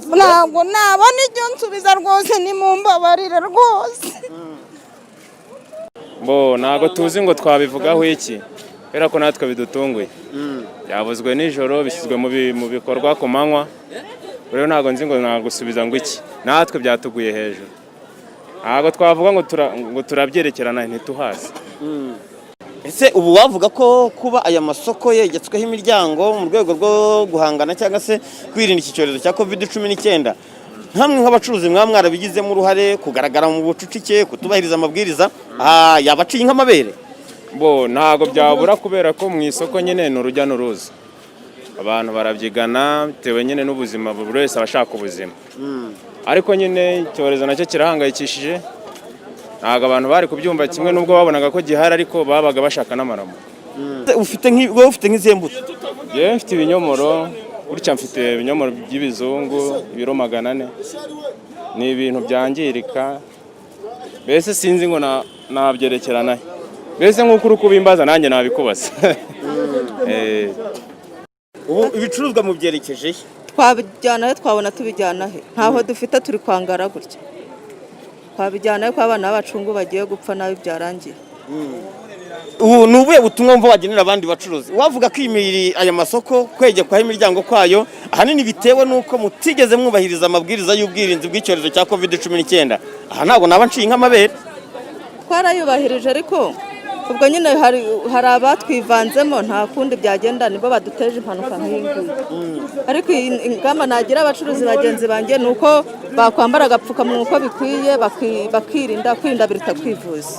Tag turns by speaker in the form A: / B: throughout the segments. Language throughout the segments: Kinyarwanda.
A: ntabwo nabona ibyo nsubiza rwose nimumbabarire rwose.
B: Ntabwo tuzi ngo twabivugaho iki kubera ko natwe bidutunguye. Byavuzwe nijoro bishyizwe mu bikorwa ku manywa, rero ntabwo nzi ngo nagusubiza ngo iki, natwe byatuguye hejuru. Ntabwo twavuga ngo turabyerekerana ntituhazi.
C: Ese ubu wavuga ko kuba aya masoko yegetsweho imiryango mu rwego rwo guhangana cyangwa se kwirinda iki cyorezo cya COVID-19, hamwe nk'abacuruzi mwarabigizemo uruhare, kugaragara mu bucucike, kutubahiriza amabwiriza, yabaciye nk'amabere?
B: Ntabwo byabura kubera ko mu isoko nyine ni urujya n'uruza, abantu barabyigana bitewe nyine n'ubuzima, buri wese aba ashaka ubuzima. Ariko nyine icyorezo nacyo kirahangayikishije, ntabwo abantu bari kubyumva kimwe n'ubwo babonaga ko gihari, ariko babaga bashaka n'amaramo.
C: Ufite nk'izihe mbuto?
B: Yewe mfite ibinyomoro, gutya mfite ibinyomoro by'ibizungu ibiro 400. Ni ibintu byangirika, mbese sinzi ngo nabyerekerana. Mbese nk'uko uri kubimbaza nanjye nabikubaza.
C: Ubu ibicuruzwa mu byerekeje
D: twabijyana he, twabona tubijyana he? Ntaho dufite, turi kwangara gutya. Twabijyana he ko abana b'abacungu bagiye gupfa nabi byarangiye.
C: Ubu ni ubuhe butumwa mva wagenera abandi bacuruzi? Wavuga ko aya masoko kwegekwaho imiryango kwayo ahanini bitewe n'uko mutigeze mwubahiriza amabwiriza y'ubwirinzi bw'icyorezo cya COVID-19. Aha ntabwo naba nciye nk'amabere.
D: Twarayubahirije, ariko ubwo nyine hari abatwivanzemo, nta kundi byagenda, nibo baduteje impanuka nk'iyi ngiyi. Ariko ingamba nagira abacuruzi bagenzi banjye ni uko bakwambara agapfukamunwa uko bikwiye, kwirinda biruta kwivuza.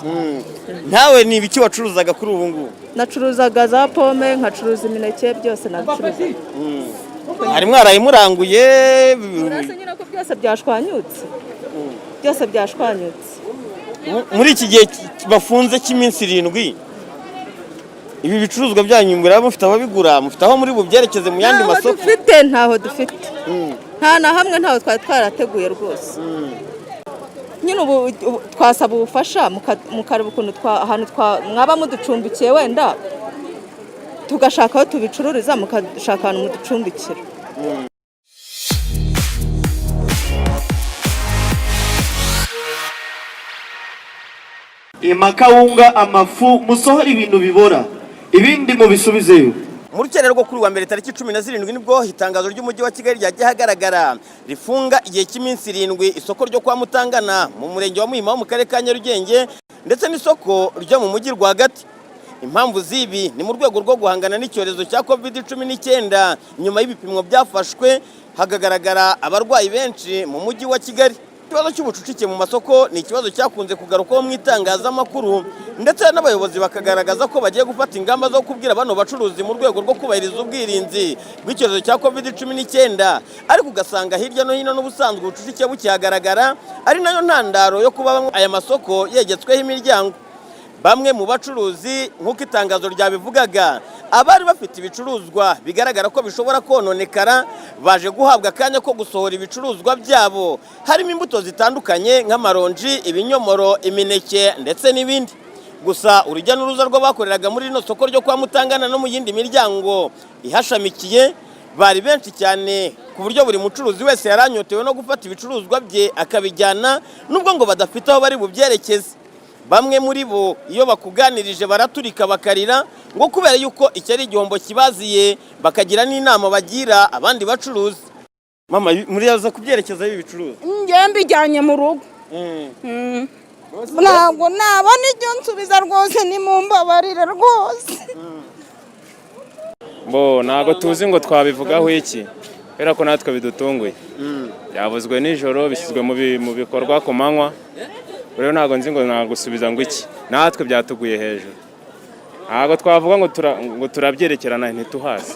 C: Ntawe ni ibiki wacuruzaga kuri ubu ngubu?
D: Nacuruzaga za pome, nkacuruza imineke, byose nabicuruza.
C: Hari mwaraye muranguye?
D: Uretse nyine ko byose byashwanyutse. Byose byashwanyutse.
C: Muri iki gihe bafunze cy'iminsi 7, ibi bicuruzwa byanyu muraba mufite ababigura, mufite aho muri bubyerekeze mu yandi masoko?
D: Ntaho dufite. Nta na hamwe, ntaho twarateguye rwose. Nyine ubu twasaba ubufasha, mukareba ukuntu ahantu mwaba muducumbikiye, wenda tugashaka aho tubicururiza, mukashaka ahantu muducumbikira.
E: Amakawunga, amafu, musohora ibintu bibora, ibindi mu bisubizeyo.
C: Mu rukerero rwo kuri wa mbere tariki 17 nibwo itangazo ry'umujyi wa Kigali ryagiye hagaragara rifunga igihe cy'iminsi 7 isoko ryo kwa Mutangana mu murenge wa Muhima mu karere ka Nyarugenge, ndetse n'isoko ryo mu mujyi rwagati. Impamvu zibi ni mu rwego rwo guhangana n'icyorezo cya COVID-19. Nyuma y'ibipimo byafashwe hagagaragara abarwayi benshi mu mujyi wa Kigali. Ikibazo cy'ubucucike mu masoko ni ikibazo cyakunze kugarukaho mu itangazamakuru, ndetse n'abayobozi bakagaragaza ko bagiye gufata ingamba zo kubwira bano bacuruzi mu rwego rwo kubahiriza ubwirinzi bw'icyorezo cya COVID-19. Ariko ugasanga hirya no hino n'ubusanzwe ubucucike bukihagaragara, ari nayo ntandaro yo kuba aya masoko yegetsweho imiryango. Bamwe mu bacuruzi nk'uko itangazo ryabivugaga, abari bafite ibicuruzwa bigaragara ko bishobora kononekara, baje guhabwa akanya ko gusohora ibicuruzwa byabo, harimo imbuto zitandukanye nk'amaronji, ibinyomoro, imineke ndetse n'ibindi. Gusa urujya n'uruza rw'abakoreraga muri rino soko ryo kwa Mutangana no mu yindi miryango ihashamikiye bari benshi cyane, ku buryo buri mucuruzi wese yaranyotewe no gufata ibicuruzwa bye akabijyana, nubwo ngo badafite aho bari bubyerekeze. Bamwe muri bo iyo bakuganirije baraturika bakarira, ngo kubera yuko icyo ari igihombo kibaziye, bakagira n'inama bagira abandi bacuruzi. Mama, muri yaza kubyerekeza ibi bicuruzwa?
A: Njye mbijyanye mu rugo. Ntabwo nabona ibyo nsubiza rwose nimumbabarire rwose.
B: Ntabwo tuzi ngo twabivugaho iki kubera ko natwe bidutunguye. Byavuzwe nijoro bishyizwe mu bikorwa ku manywa, rero ntabwo nzi ngo nagusubiza ngo iki, natwe byatuguye hejuru. Ntabwo twavuga ngo turabyerekerana ntituhazi.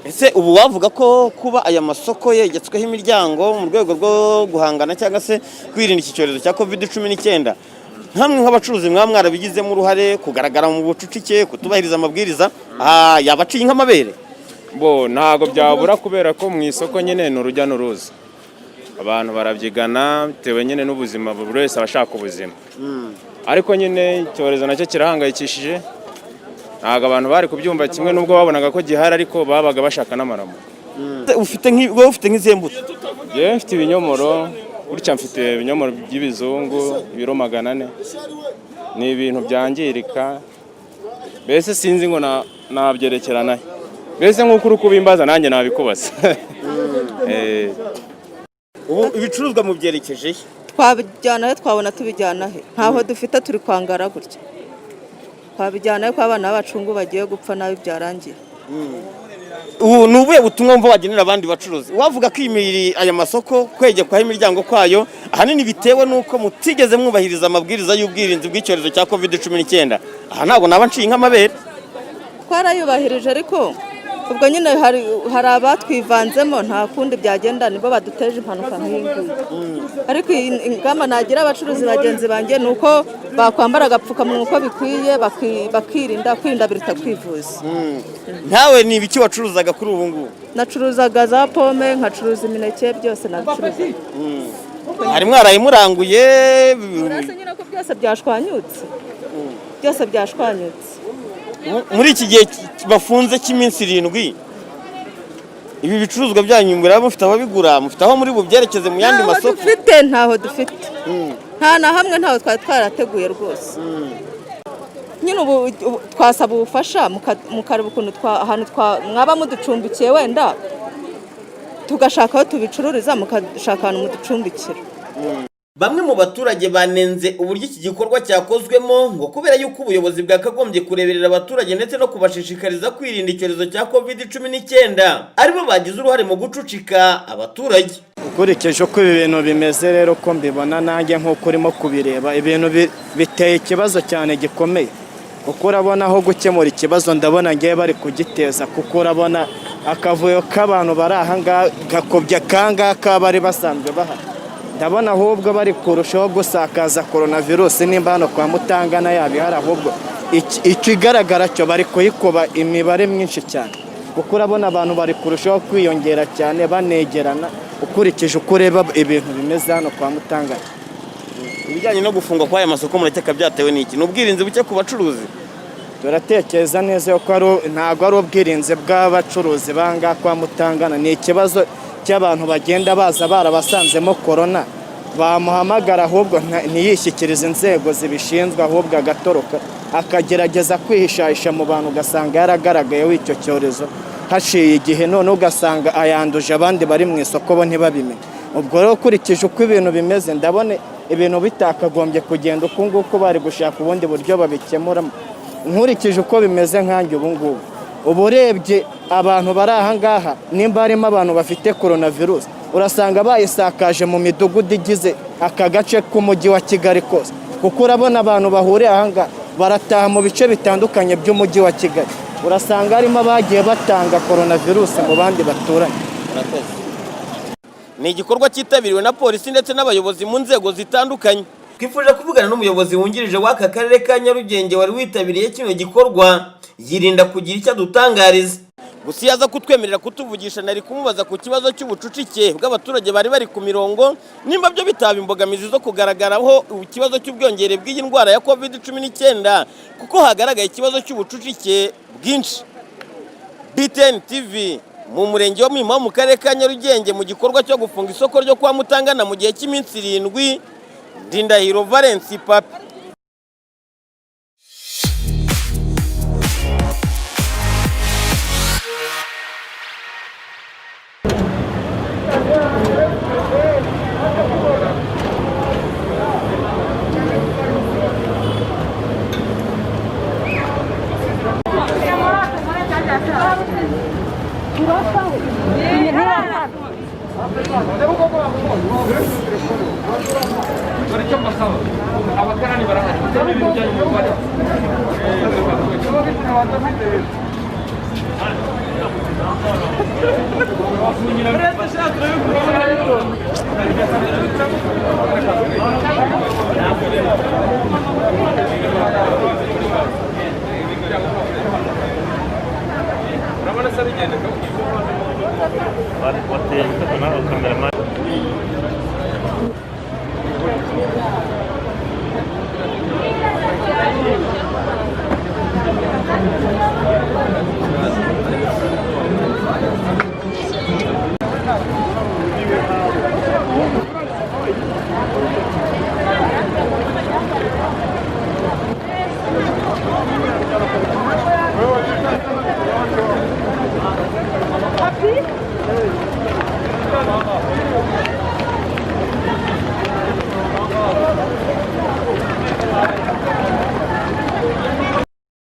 C: Ese ubu wavuga ko kuba aya masoko yegetsweho imiryango mu rwego rwo guhangana cyangwa se kwirinda iki cyorezo cya COVID-19, hamwe nk'abacuruzi mwarabigizemo uruhare, kugaragara mu bucucike, kutubahiriza amabwiriza, yabaciye nk'amabere?
B: Ntabwo byabura kubera ko mu isoko nyine ni urujya n'uruza, abantu barabyigana bitewe nyine n'ubuzima, buri wese aba ashaka ubuzima. Ariko nyine icyorezo nacyo kirahangayikishije, ntabwo abantu bari kubyumva kimwe n'ubwo babonaga ko gihari, ariko babaga bashaka n'amaramo.
C: ufite nk'izihe mbuto?
B: Yewe mfite ibinyomoro, gutya mfite ibinyomoro by'ibizungu ibiro 400. Ni ibintu byangirika, mbese sinzi ngo nabyerekerana. Mbese nk'uko uri kubimbaza nanjye nabikubaza.
C: Ubu ibicuruzwa mu byerekeje
D: twabijyana he, twabona tubijyana he? Ntaho dufite, turi kwangara gutya. Twabijyana he ko abana b'abacungu bagiye gupfa nabi byarangiye.
C: Ubu ni ubuhe butumwa mva wagenera abandi bacuruzi? Wavuga ko aya masoko kwegekwaho imiryango kwayo ahanini bitewe n'uko mutigeze mwubahiriza amabwiriza y'ubwirinzi bw'icyorezo cya COVID-19. Aha ntabwo naba nciye nk'amabere.
D: Twarayubahirije ariko ubwo nyine hari abatwivanzemo, nta kundi byagenda, nibo baduteje impanuka nk'iyi ngiyi. Ariko ingamba nagira abacuruzi bagenzi banjye ni uko bakwambara agapfukamunwa uko bikwiye, kwirinda biruta kwivuza.
C: Ntawe ni ibiki wacuruzaga kuri ubu ngubu?
D: Nacuruzaga za pome, nkacuruza imineke, byose nabicuruza.
C: Hari mwaraye muranguye?
D: Urase nyine ko byose byashwanyutse. Byose byashwanyutse.
C: Muri iki gihe bafunze cy'iminsi 7, ibi bicuruzwa byanyu mufite ababigura, mufite aho muri bubyerekeze mu yandi masoko?
D: Ntaho dufite. Nta na hamwe ntaho twarateguye rwose. Nyine ubu twasaba ubufasha mukareba ukuntu ahantu mwaba muducumbikiye, wenda tugashaka aho tubicururiza, mukashaka ahantu muducumbikira.
C: Bamwe mu baturage banenze uburyo iki gikorwa cyakozwemo, ngo kubera yuko ubuyobozi bwakagombye kureberera abaturage ndetse no kubashishikariza kwirinda icyorezo cya COVID-19, aribo bagize uruhare mu gucucika abaturage.
F: Ukurikije uko ibi bintu bimeze rero, ko mbibona nanjye nk'uko urimo kubireba, ibintu biteye ikibazo cyane gikomeye. Kuko urabona aho gukemura ikibazo, ndabona ngiye bari kugiteza, kuko urabona akavuyo k'abantu bari aha ngaha gakobya kangaka bari basanzwe bahari. Ndabona ahubwo bari kurushaho gusakaza coronavirus nimba hano kwa Mutangana yabihari, ahubwo ikigaragara cyo bari kuyikuba imibare myinshi cyane, kuko urabona abantu bari kurushaho kwiyongera cyane banegerana, ukurikije uko ureba ibintu bimeze hano kwa Mutangana.
C: Ibijyanye no gufungwa kwa aya masoko murateka byatewe n'iki? N'ubwirinzi buke ku bacuruzi?
F: Turatekereza neza ko ntago ari ubwirinzi bw'abacuruzi banga kwa Mutangana, ni ikibazo cy'abantu bagenda baza barabasanzemo corona, bamuhamagara ahubwo ntiyishyikirize inzego zibishinzwe, ahubwo agatoroka akagerageza kwihishahisha mu bantu, ugasanga yaragaragayeho icyo cyorezo hashiye igihe, none ugasanga ayanduje abandi bari mu isoko bo ntibabimenye. Ubwo rero ukurikije uko ibintu bimeze, ndabona ibintu bitakagombye kugenda uko nguko, bari gushaka ubundi buryo babikemuramo. Nkurikije uko bimeze nkanjye ubu ngubu, ubu urebye abantu bari aha ngaha, nimba harimo abantu bafite coronavirus, urasanga bayisakaje mu midugudu igize aka gace k'umujyi wa Kigali kose, kuko urabona abantu bahuriye aha ngaha barataha mu bice bitandukanye by'umujyi wa Kigali, urasanga harimo abagiye batanga coronavirus mu bandi baturanye.
C: Ni igikorwa cyitabiriwe na polisi ndetse n'abayobozi mu nzego zitandukanye. Twifuje kuvugana n'umuyobozi wungirije w'aka karere ka Nyarugenge wari witabiriye kino gikorwa, yirinda kugira icyo adutangariza. Gusa yaza kutwemerera kutuvugisha, nari kumubaza ku kibazo cy'ubucucike bw'abaturage bari bari ku mirongo, nimba byo bitaba imbogamizi zo kugaragaraho ikibazo cy'ubwiyongere bw'iyi ndwara ya COVID-19, kuko hagaragaye ikibazo cy'ubucucike bwinshi. BTN TV mu murenge wa Muhima mu karere ka Nyarugenge mu gikorwa cyo gufunga isoko ryo kwa Mutangana mu gihe cy'iminsi 7, Ndindahiro Valence Papi.
G: What